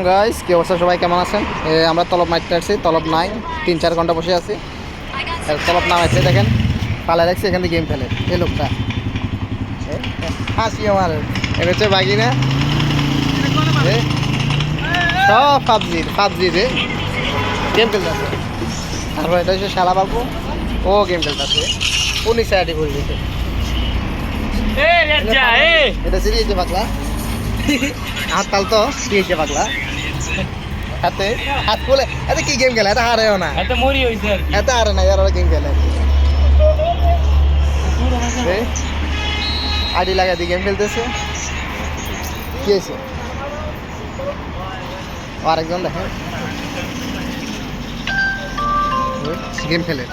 Guys কি অবস্থা সবাই কেমন আছেন? আমরা তলব মারতে আসছি, তলব নাই, 3-4 ঘন্টা বসে আছি। তলব নামাইছে দেখেন, পালা রাখছে এখান থেকে গেম খেলে এই লোকটা। হাসি আমার এটা হচ্ছে বাগিনা, সব পাবজি রে গেম খেলতেছে। তারপর এটা হচ্ছে শালা বাবু, ও গেম খেলতেছে, উনি সাইডে করে দিতে। এটা সিরিয়াসে পাগলা হাত তাল তো সিরিয়াসে পাগলা হাতে হাত খুলে এত কি গেম খেলে, এত হারেও না, এত মরি হইছে আর এত হারে না, এরা গেম খেলে আইডি লাগা দিয়ে গেম খেলতেছে। কি হয়েছে আরেকজন দেখেন গেম খেলে,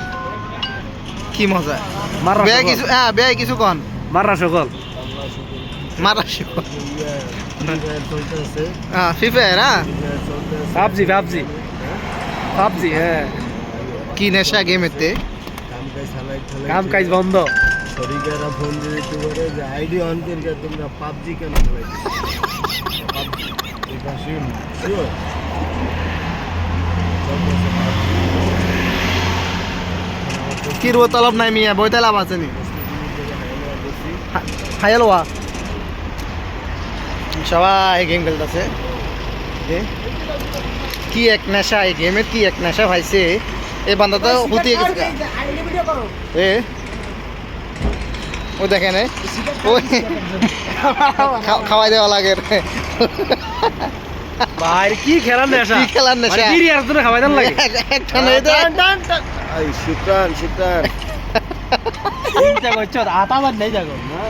কি মজা। বেয়া কিছু বেয়া কিছু কন মারা সকল ফ্রি ফায়ার পাবজি হ্যাঁ, কি নেশা গেমেতে, কাম কাজ বন্ধ। শরীরেরা ফোন দিয়ে করে যে আইডি অন করে তোমরা পাবজি কেন খেলাইছো? এটা শুন শিওর কি রো তলব নাই মিয়া, বইতে লাভ আছে নি হায়ালওয়া সবাই গেম খেলতেছে। কি এক নেশা এই গেমের, কি এক নেশা ভাইছে এই বান্দা তো হুতিয়ে গেছে। এ ও দেখেন ওই খাওয়াই দেওয়া লাগে ভাই কি খেলার নেশা, কি খেলার নেশা, বিরিয়ার জন্য খাওয়াই দেন লাগে একটা নেই তো আই শিকান চিন্তা করছো আতা বাদ নেই যাগো না